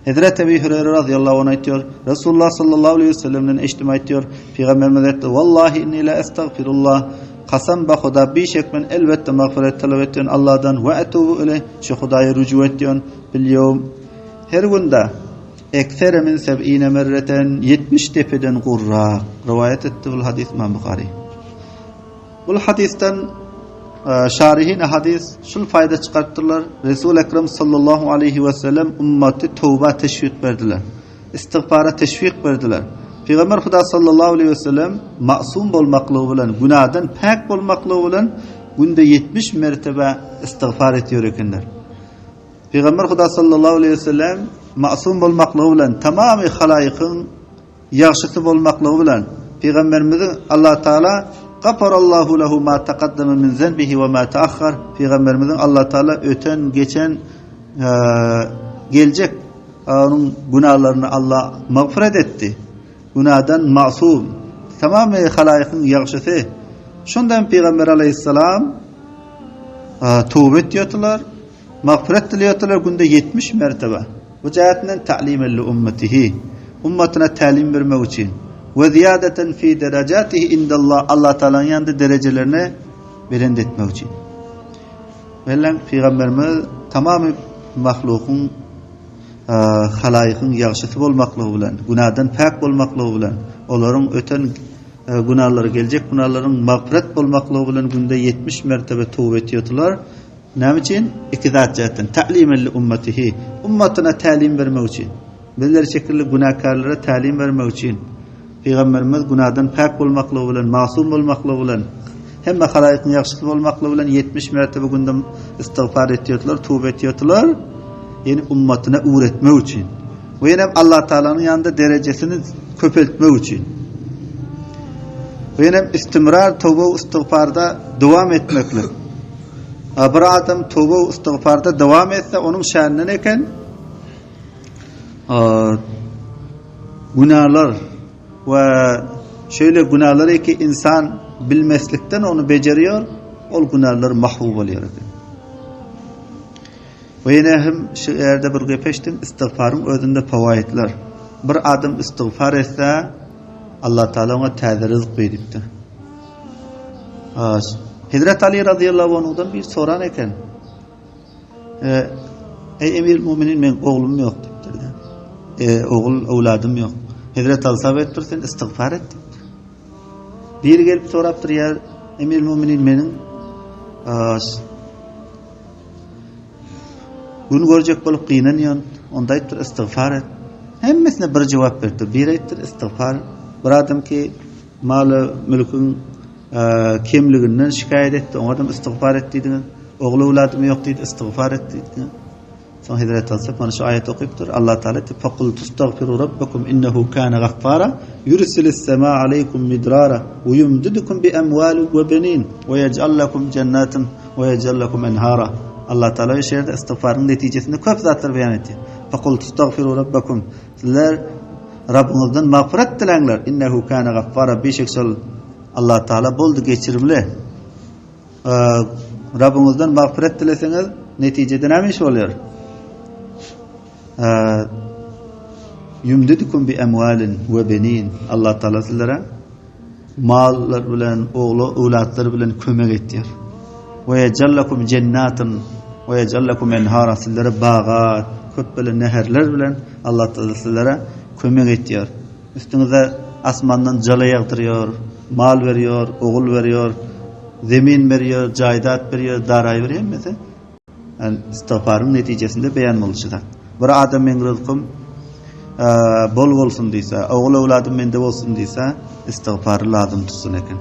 Hazreti Ebu Hureyre radıyallahu anh aytıyor. Resulullah sallallahu aleyhi ve sellem'den eşittim aytıyor. Peygamberimiz aytdı. Vallahi inni la estağfirullah. Kasam ba Xuda bir şek men elbette mağfiret talep ettiyon Allah'dan ve etubu ile şu Xudaya rücu ettiyon bil yevm. Her günde eksere min 70 merreten 70 tepeden gurra. Rivayet etti bu hadis İmam Bukhari. Bu hadisten şarihin hadis şul fayda çıkarttılar. Resul-i Ekrem sallallahu aleyhi ve sellem ümmeti tövbe teşvik verdiler. İstiğfara teşvik verdiler. Peygamber Xuda sallallahu aleyhi ve sellem masum bolmaklığı bilen, günahdan pak bolmaklığı bilen günde 70 mertebe istiğfar ediyor ekenler. Peygamber Xuda sallallahu aleyhi ve sellem masum bolmaklığı bilen, tamamı halayıkın yaxşısı bolmaklığı bilen Peygamberimizin Allah Teala Gafarallahu lehu ma taqaddama min zenbihi ve ma ta'akhkhar. Peygamberimizin Allah Teala öten geçen gelecek onun günahlarını Allah mağfiret etti. Günahdan masum. Tamamı halayıkın yaxşısı. Şundan Peygamber aleyhisselam tövbe ediyorlar. Mağfiret diliyorlar günde 70 mertebe. Bu cihetinden ta'lim li ummetihi. Ummetine talim vermek için. Ve ziyadeten fi derecatihi indallah. Allah Teala'nın yanında derecelerine belend etmek için. Velen Peygamberimiz tamamı mahlukun halayıkın yaxşısı bolmaklığı bilen, günahdan pak bolmaklığı bilen, onların öten günahları gelecek günahların mağfiret bolmaklığı bilen günde 70 mertebe tövbe ediyorlar. Ne için? İki zat cihetten ta'limen li ummetihi. Ummetine talim vermek için. Bizler şekilli günahkarlara talim vermek için. Peygamberimiz günahdan pak bolmaklığı bilen, masum bolmaklığı bilen, hem halayıkın yaxşısı bolmaklığı bilen 70 mertebe günde istiğfar ediyorlar, tövbe ediyorlar. Yani ummetine öğretmek için. Ve yine Allah Teala'nın yanında derecesini köpeltmek için. Ve yine istimrar tövbe istiğfarda devam etmekle. Bir adam tövbe istiğfarda devam etse onun şanı neken? Günahlar ve şöyle günahları ki insan bilmezlikten onu beceriyor, o günahlar mahvub oluyor. Ve yine hem şu yerde bir gepeştim, istiğfarın özünde favaitler. Bir adam istiğfar etse, Allah Teala ona taze rızık veripti. Hazreti Ali radıyallahu anhu'dan bir soran eken, ey emir müminin, men oğlum yok dedi. Oğul, evladım yok. Hazreti Ali sabit sen istiğfar et. Bir gelip soraptır ya emir müminin menin gün görecek bolup kıynanıyorsun. Onda ayttir istiğfar et. Hemmesine bir cevap verdi. Bir ayttir istiğfar. Bir adam ki malı mülkün kemliğinden şikayet etti. O adam istiğfar ettiydi. Oğlu evladım yok dedi. İstiğfar ettiydi. Son Hazreti Ali bana şu ayet okuyuptur. Allah Teala فَقُلْ تُسْتَغْفِرُوا رَبَّكُمْ إِنَّهُ كَانَ غَفَّارًا يُرْسِلِ السَّمَاءَ عَلَيْكُمْ مِدْرَارًا وَيُمْدِدُكُمْ بِأَمْوَالٍ وَبَنِينَ وَيَجْعَلْ لَكُمْ جَنَّاتٍ وَيَجْعَلْ لَكُمْ أَنْهَارًا. Allah Teala şerde istiğfarın neticesinde köp zatlar beyan etti. فَقُلْ تُسْتَغْفِرُوا رَبَّكُمْ sizler Rabbinizden mağfiret dilenler. İnnehu kana gaffara. Beşik sol Allah Teala boldu geçirimli. Rabbinizden mağfiret dileseniz neticede ne iş oluyor? Yumdidukum bi emvalin ve benin. Allah Teala sizlere mallar bilen, oğlu, evlatlar bilen kömek ettiler. Ve yecallakum cennatin ve yecallakum enhara. Sizlere bağat, köp bilen neherler bilen Allah Teala sizlere kömek ettiler. Üstünüze asmandan cala yağdırıyor, mal veriyor, oğul veriyor, zemin veriyor, caydat veriyor, daray veriyor mesela. Yani istiğfarın neticesinde beyan oluşuyor. Bir adam men rızkım bol olsun deyse, oğul evladım mende olsun deyse, istiğfarı lazım tutsun eken.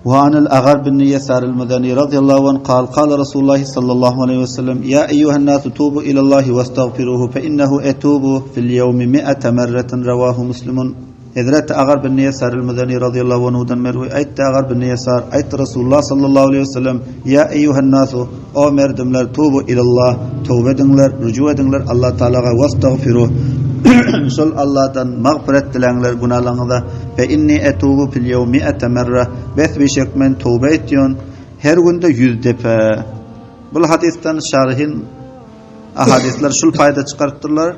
وعن الأغر بن يسار المدني رضي الله عنه قال قال رسول الله صلى الله عليه وسلم يا أيها الناس توبوا إلى الله واستغفروه فإنه أتوب في اليوم 100 مرة رواه مسلم. Hazreti Agar bin Yasar el-Medeni radıyallahu anhu'dan mervi ayette Agar bin Yasar ayette Resulullah sallallahu aleyhi ve sellem ya eyyuhen nasu o merdimler tubu ilallah tövbe edinler rücu edinler Allah Teala'ya vestağfiru sol Allah'tan mağfiret dilenler günahlarınıza ve inni etubu fil yevmi 100 merre besbişek men tövbe ediyorsun her günde 100 defa. Bu hadisten şerhin ahadisler şul fayda çıkarttılar.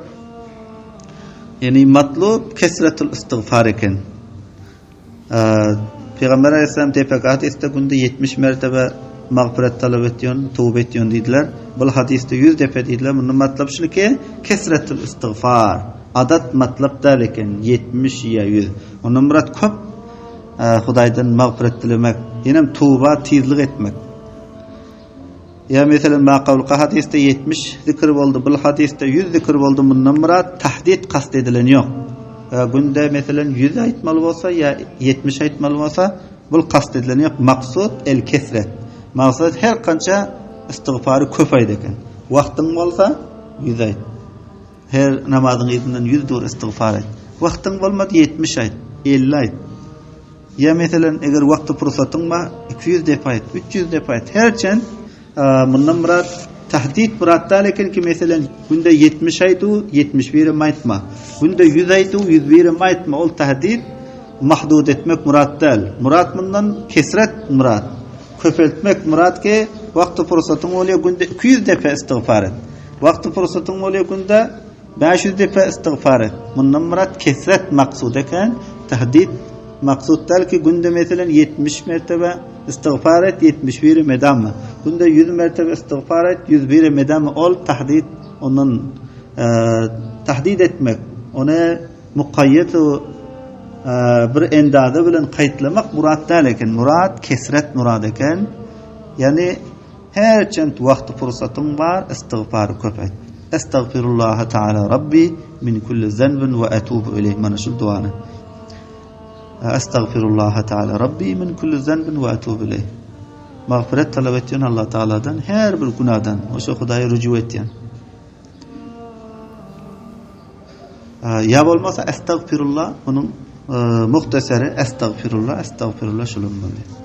Yani matlub kesretul istiğfar eken. Peygamber Aleyhisselam tepek hadiste günde 70 mertebe mağfiret talep ediyorsun, tövbe ediyorsun dediler. Bu hadiste 100 defa dediler. Bunun matlab şu ki kesretul istiğfar. Adat matlab derken 70 ya 100. Onun murat köp Hudaydan mağfiret dilemek. Yine tövbe tezlik etmek. Ya mesela maqavlqa hadiste 70 zikr oldu. Bu hadiste 100 zikr oldu. Bunun murat tahdid kast edilen yok. Günde mesela 100 aytmalı olsa ya 70 aytmalı olsa bu kast edilen yok. Maksud el kesret. Maksud her kança istiğfarı köp ayt eken. Vaqtin bolsa 100 ayt. Her namazın izinden 100 dur istiğfar ayt. Vaqtin bolmadı 70 ayt, 50 ayt. Ya mesela eğer vaqti fırsatın ma 200 defa ayt, 300 defa ayt. Herçen bundan murat tahdid muratda lekin ki mesela günde 70 aytu 71 aytma. Günde 100 aytu 101 aytma. Ol tahdid mahdud etmek muratda. Murat bundan kesret murat. Köpeltmek murat ki vaqti fırsatın oluyor günde 200 defa istiğfar et. Vaqti fırsatın oluyor günde 500 defa istiğfar et. Bundan murat kesret maksud eken tahdid maksud der ki günde mesela 70 mertebe istiğfar et 71 medam. Günde 100 mertebe istiğfar et 101 medam ol tahdid onun tahdid etmek. Ona mukayyet bir endada bilen kayıtlamak murat der eken murat kesret murad eken. Yani her çent vaqti fırsatın var istiğfarı köp et. Estağfirullah Teala Rabbi min kulli zenbin ve etubu ileyh. Mana şu duanı. Estağfirullah Teala Rabbi min kulli zenbin ve etubu ileyh. Mağfiret talep ediyorsun Allah Teala'dan her bir günahdan. O şu Hudaya rücu ediyorsun. Ya olmasa estağfirullah bunun muhtasarı estağfirullah şulun böyle.